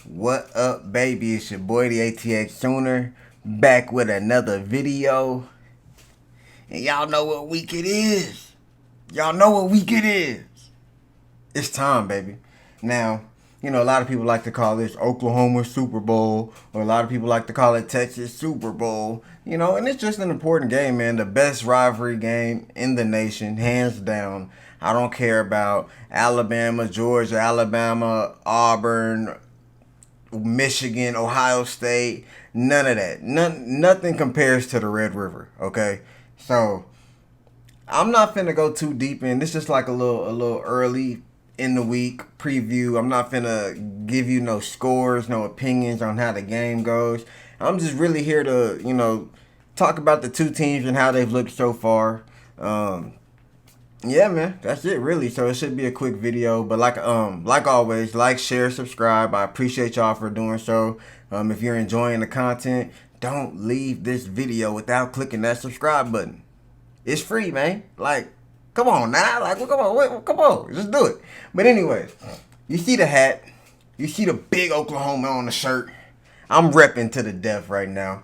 What up, baby? It's your boy, the ATX Sooner, back with another video. And y'all know what week it is. Y'all know what week it is. It's time, baby. Now, a lot of people like to call this Oklahoma Super Bowl, or a lot of people like to call it Texas Super Bowl, and it's just an important game, man. The best rivalry game in the nation, hands down. I don't care about Alabama, Georgia, Alabama, Auburn, Michigan, Ohio State, none of that. Nothing compares to the Red River. Okay, so I'm not finna go too deep in. This is just like a little early in the week preview. I'm not finna give you no scores, no opinions on how the game goes. I'm just really here to talk about the two teams and how they've looked so far. Yeah, man, that's it really. So it should be a quick video, but like always, like, share, subscribe. I appreciate y'all for doing so. If you're enjoying the content, don't leave this video without clicking that subscribe button. It's free, man. Like, come on now. Like, come on, just do it. But anyways, you see the hat, you see the big Oklahoma on the shirt. I'm repping to the death right now.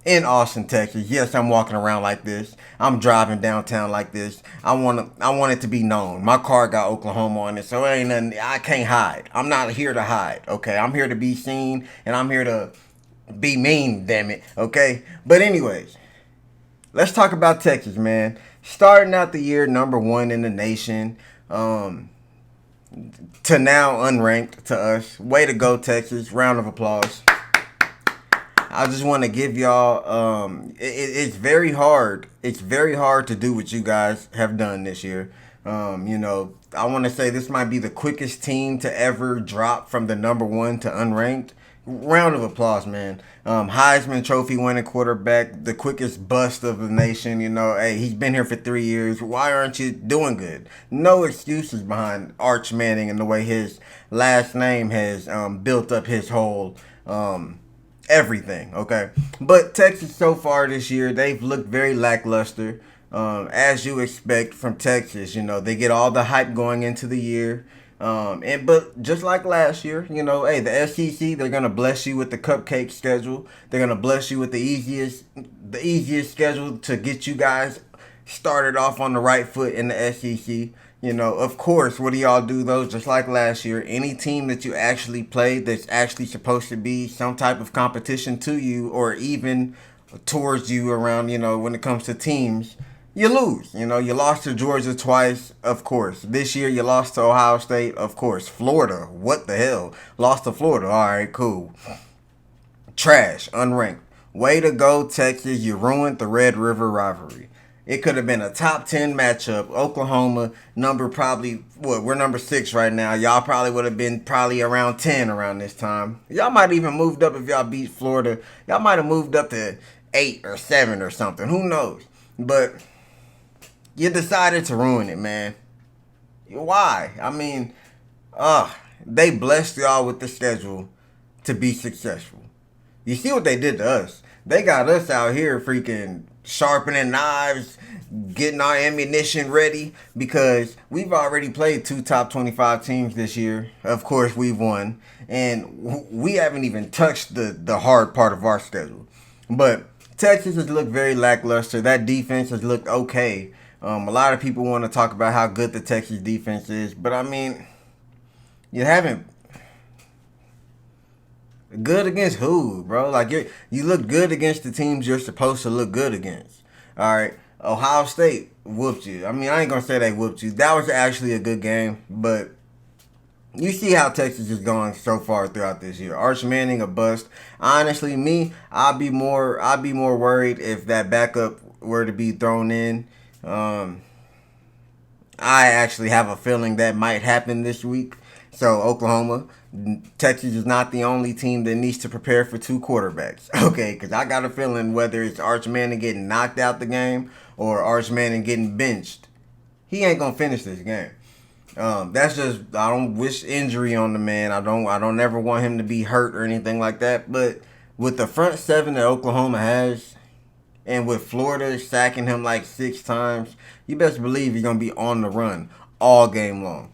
In Austin, Texas. Yes, I'm walking around like this. I'm driving downtown like this. I want it to be known. My car got Oklahoma on it, so it ain't nothing. I can't hide. I'm not here to hide. Okay, I'm here to be seen, and I'm here to be mean. Damn it. Okay. But anyways, let's talk about Texas, man. Starting out the year #1 in the nation. To now unranked to us. Way to go, Texas. Round of applause. I just want to give y'all. It's very hard. It's very hard to do what you guys have done this year. I want to say this might be the quickest team to ever drop from the #1 to unranked. Round of applause, man. Heisman Trophy winning quarterback, the quickest bust of the nation. Hey, he's been here for 3 years. Why aren't you doing good? No excuses behind Arch Manning and the way his last name has built up his whole everything, okay? But Texas so far this year, they've looked very lackluster, as you expect from Texas. They get all the hype going into the year. But just like last year, hey, the SEC, they're gonna bless you with the cupcake schedule. They're gonna bless you with the easiest schedule to get you guys started off on the right foot in the SEC. Of course, what do y'all do though? Just like last year, any team that you actually play that's actually supposed to be some type of competition to you or even towards you around, when it comes to teams, you lose. You lost to Georgia twice, of course. This year you lost to Ohio State, of course. Florida, what the hell? Lost to Florida. All right, cool. Trash, unranked. Way to go, Texas. You ruined the Red River rivalry. It could have been a top 10 matchup. Oklahoma, we're number 6 right now. Y'all probably would have been probably around 10 around this time. Y'all might have even moved up if y'all beat Florida. Y'all might have moved up to 8 or 7 or something. Who knows? But you decided to ruin it, man. Why? I mean, they blessed y'all with the schedule to be successful. You see what they did to us? They got us out here freaking sharpening knives, getting our ammunition ready because we've already played 2 top 25 teams this year. Of course, we've won, and we haven't even touched the hard part of our schedule. But Texas has looked very lackluster. That defense has looked okay. A lot of people want to talk about how good the Texas defense is, but I mean, you haven't. Good against who, bro? Like you look good against the teams you're supposed to look good against. All right, Ohio State whooped you. I mean, I ain't gonna say they whooped you. That was actually a good game, but you see how Texas is going so far throughout this year. Arch Manning a bust. Honestly, I'd be more worried if that backup were to be thrown in. Um, I actually have a feeling that might happen this week. So Oklahoma, Texas is not the only team that needs to prepare for 2 quarterbacks. Okay, because I got a feeling whether it's Arch Manning getting knocked out the game or Arch Manning getting benched, he ain't gonna finish this game. That's just, I don't wish injury on the man. I don't ever want him to be hurt or anything like that. But with the front 7 that Oklahoma has, and with Florida sacking him like 6 times, you best believe he's gonna be on the run all game long.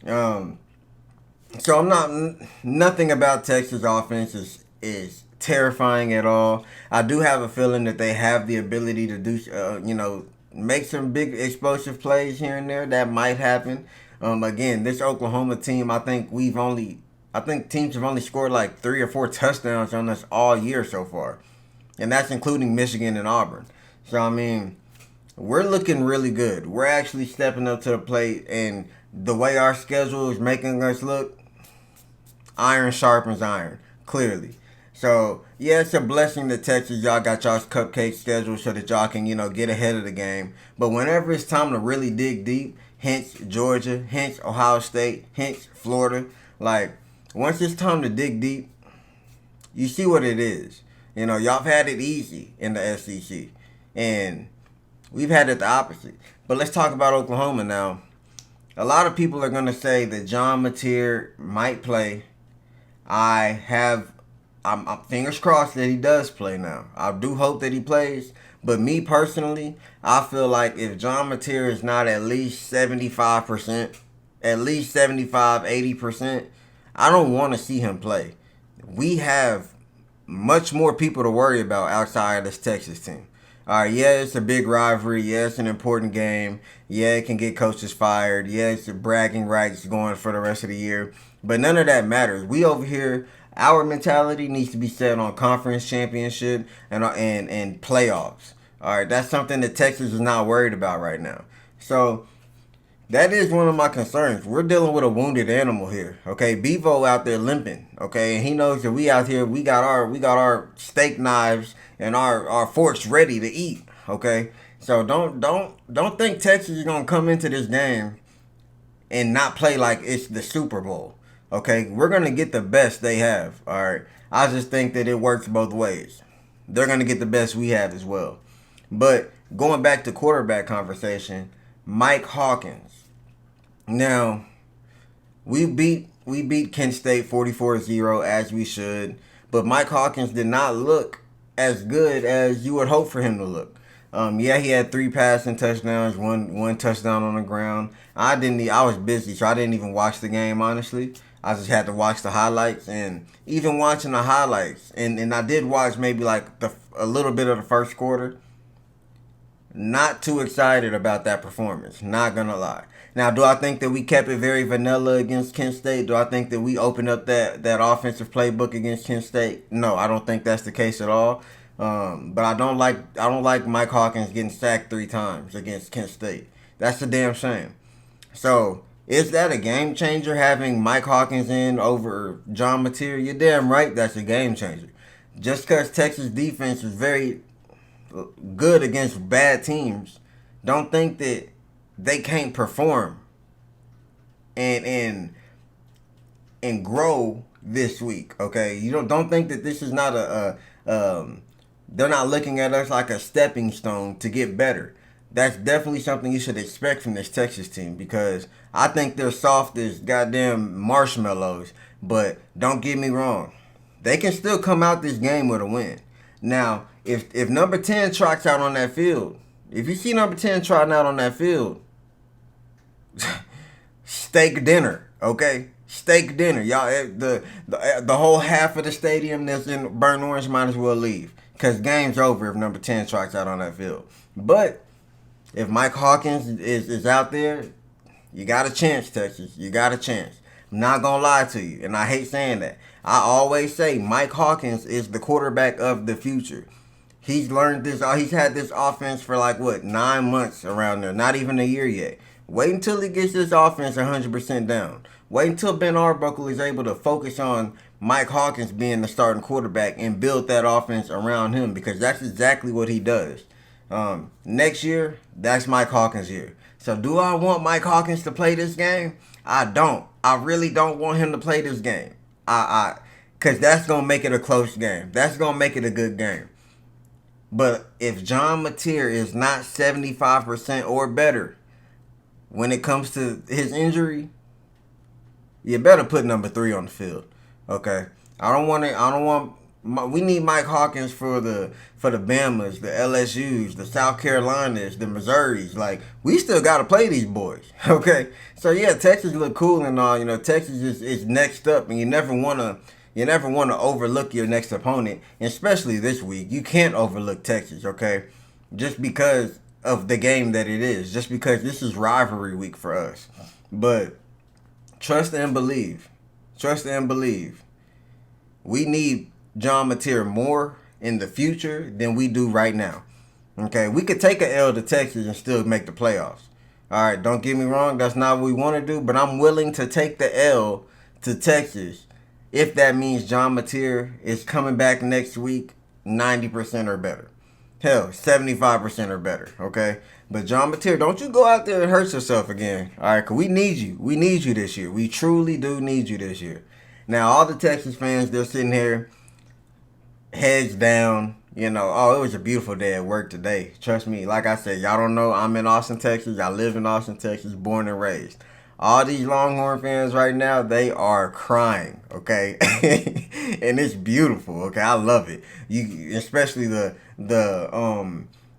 Um, So I'm not nothing about Texas offense is terrifying at all. I do have a feeling that they have the ability to do make some big explosive plays here and there. That might happen. Again, this Oklahoma team, I think teams have only scored like 3 or 4 touchdowns on us all year so far, and that's including Michigan and Auburn. So I mean, we're looking really good. We're actually stepping up to the plate, and the way our schedule is making us look, iron sharpens iron, clearly. So yeah, it's a blessing that Texas y'all got y'all's cupcake schedule so that y'all can get ahead of the game. But whenever it's time to really dig deep, hence Georgia, hence Ohio State, hence Florida, like once it's time to dig deep, you see what it is. Y'all have had it easy in the SEC, and we've had it the opposite. But let's talk about Oklahoma now. A lot of people are gonna say that John Mateer might play. I'm fingers crossed that he does play now. I do hope that he plays. But me personally, I feel like if John Mateer is not at least 75%, at least 75, 80%, I don't want to see him play. We have much more people to worry about outside of this Texas team. All right, yeah, it's a big rivalry. Yeah, it's an important game. Yeah, it can get coaches fired. Yeah, it's a bragging rights going for the rest of the year. But none of that matters. We over here, our mentality needs to be set on conference championship and playoffs. All right, that's something that Texas is not worried about right now. So that is one of my concerns. We're dealing with a wounded animal here. Okay, Bevo out there limping. Okay, and he knows that we out here. We got our steak knives and our forks ready to eat. Okay, so don't think Texas is gonna come into this game and not play like it's the Super Bowl. Okay, we're gonna get the best they have. All right, I just think that it works both ways. They're gonna get the best we have as well. But going back to quarterback conversation, Mike Hawkins. Now, we beat Kent State 44-0 as we should, but Mike Hawkins did not look as good as you would hope for him to look. Yeah, he had 3 passing touchdowns, one touchdown on the ground. I was busy, so I didn't even watch the game honestly. I just had to watch the highlights, and even watching the highlights, and I did watch maybe like a little bit of the first quarter. Not too excited about that performance. Not gonna lie. Now, do I think that we kept it very vanilla against Kent State? Do I think that we opened up that offensive playbook against Kent State? No, I don't think that's the case at all. But I don't like Mike Hawkins getting sacked 3 times against Kent State. That's a damn shame. So is that a game changer having Mike Hawkins in over John Mateer? You're damn right. That's a game changer. Just because Texas defense is very good against bad teams, don't think that they can't perform and and grow this week. Okay, you don't think that this is not they're not looking at us like a stepping stone to get better. That's definitely something you should expect from this Texas team because I think they're soft as goddamn marshmallows. But don't get me wrong, they can still come out this game with a win. Now, if number 10 trots out on that field, if you see number 10 trotting out on that field, steak dinner, okay? Steak dinner. Y'all, the whole half of the stadium that's in burnt orange might as well leave. Because game's over if number 10 strikes out on that field. But if Mike Hawkins is out there, you got a chance, Texas. You got a chance. I'm not going to lie to you. And I hate saying that. I always say Mike Hawkins is the quarterback of the future. He's learned this. He's had this offense for 9 months around there. Not even a year yet. Wait until he gets this offense 100% down. Wait until Ben Arbuckle is able to focus on Mike Hawkins being the starting quarterback and build that offense around him because that's exactly what he does. Next year, that's Mike Hawkins' year. So do I want Mike Hawkins to play this game? I don't. I really don't want him to play this game. Because that's going to make it a close game. That's going to make it a good game. But if John Mateer is not 75% or better when it comes to his injury, you better put number 3 on the field. Okay? I don't want We need Mike Hawkins for the Bamas, the LSU's, the South Carolinas, the Missouris. Like, we still got to play these boys. Okay, so yeah, Texas look cool and all. You know, Texas is next up, and you never want to overlook your next opponent, especially this week. You can't overlook Texas. Okay, just because of the game that it is, just because this is rivalry week for us. But trust and believe, trust and believe. We need John Mateer more in the future than we do right now. Okay, we could take an L to Texas and still make the playoffs. All right, don't get me wrong, that's not what we want to do, but I'm willing to take the L to Texas if that means John Mateer is coming back next week 90% or better. Hell, 75% or better, okay? But John Mateer, don't you go out there and hurt yourself again. All right, because we need you. We need you this year. We truly do need you this year. Now, all the Texas fans, they're sitting here, heads down. You know, oh, it was a beautiful day at work today. Trust me, like I said, y'all don't know, I'm in Austin, Texas. I live in Austin, Texas, born and raised. All these Longhorn fans right now, they are crying, okay? And it's beautiful, okay? I love it. You, especially the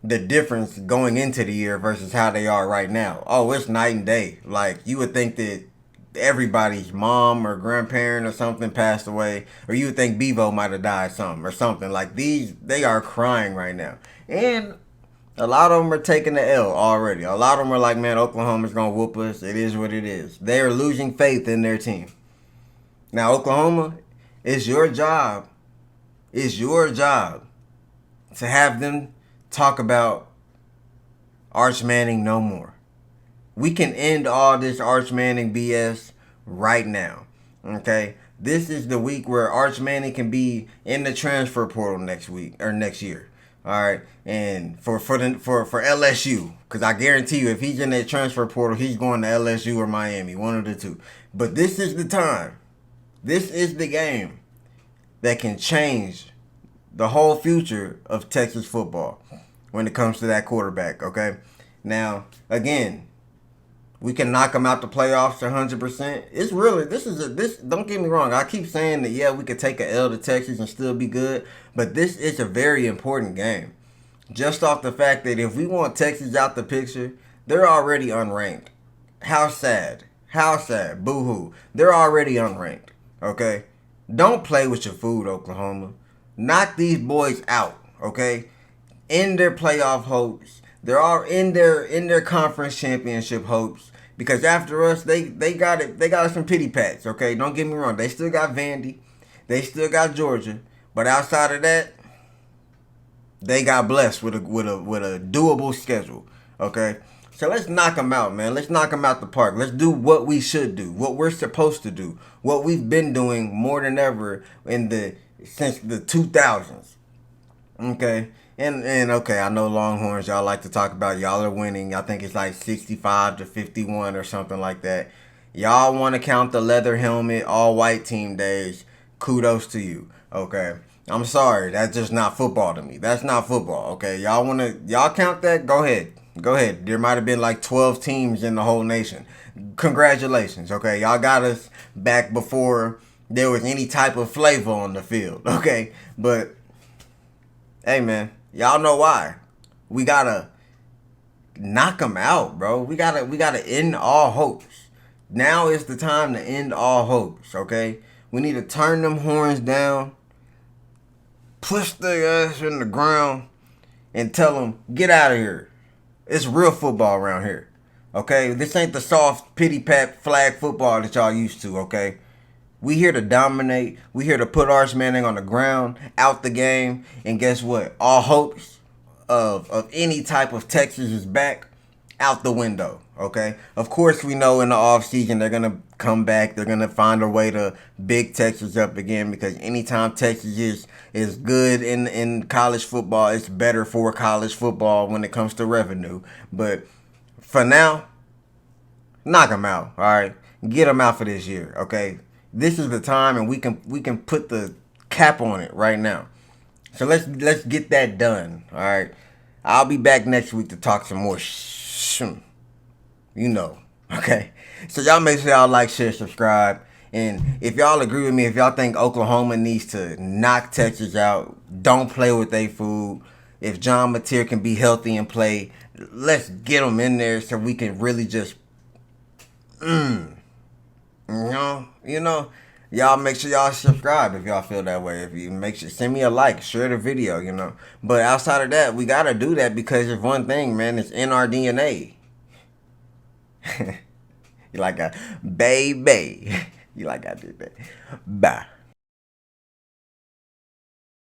difference going into the year versus how they are right now. Oh, it's night and day. Like, you would think that everybody's mom or grandparent or something passed away, or you would think Bevo might have died something or something. Like, they are crying right now. And a lot of them are taking the L already. A lot of them are like, man, Oklahoma's going to whoop us. It is what it is. They are losing faith in their team. Now, Oklahoma, it's your job. It's your job to have them talk about Arch Manning no more. We can end all this Arch Manning BS right now. Okay? This is the week where Arch Manning can be in the transfer portal next week or next year. All right, and for LSU, because I guarantee you, if he's in that transfer portal, he's going to LSU or Miami, one of the two. But this is the time. This is the game that can change the whole future of Texas football when it comes to that quarterback. Okay, now again, we can knock them out the playoffs 100%. It's really, this. Don't get me wrong. I keep saying that, yeah, we could take a L to Texas and still be good. But this is a very important game. Just off the fact that if we want Texas out the picture, they're already unranked. How sad. How sad. Boo-hoo. They're already unranked. Okay? Don't play with your food, Oklahoma. Knock these boys out. Okay? End their playoff hopes. They're all in their conference championship hopes. Because after us, they got it. They got us some pity pats. Okay, don't get me wrong. They still got Vandy. They still got Georgia. But outside of that, they got blessed with a doable schedule. Okay, so let's knock them out, man. Let's knock them out the park. Let's do what we should do, what we're supposed to do, what we've been doing more than ever since the 2000s. Okay. And okay, I know Longhorns, y'all like to talk about y'all are winning. I think it's like 65-51 or something like that. Y'all want to count the leather helmet, all white team days. Kudos to you. Okay. I'm sorry, that's just not football to me. That's not football. Okay. Y'all count that? Go ahead. Go ahead. There might have been like 12 teams in the whole nation. Congratulations. Okay. Y'all got us back before there was any type of flavor on the field. Okay. But hey, man. Y'all know why. We gotta knock them out, bro. We gotta end all hopes. Now is the time to end all hopes, okay? We need to turn them horns down, push their ass in the ground, and tell them, get out of here. It's real football around here, okay? This ain't the soft pity-pat flag football that y'all used to, okay? We here to dominate. We here to put Arch Manning on the ground, out the game. And guess what? All hopes of any type of Texas is back, out the window. Okay? Of course, we know in the offseason they're going to come back. They're going to find a way to big Texas up again, because anytime Texas is good in college football, it's better for college football when it comes to revenue. But for now, knock them out. All right? Get them out for this year. Okay? This is the time, and we can put the cap on it right now. So let's get that done. All right. I'll be back next week to talk some more you know. Okay. So y'all make sure y'all like, share, subscribe, And if y'all agree with me, if y'all think Oklahoma needs to knock Texas out, don't play with their food. If John Mateer can be healthy and play, let's get him in there so we can really just, you know, y'all make sure y'all subscribe if y'all feel that way. If you make sure, send me a like, share the video, But outside of that, we gotta do that because of one thing, man. It's in our DNA. You like a baby. You like I did that. Bye.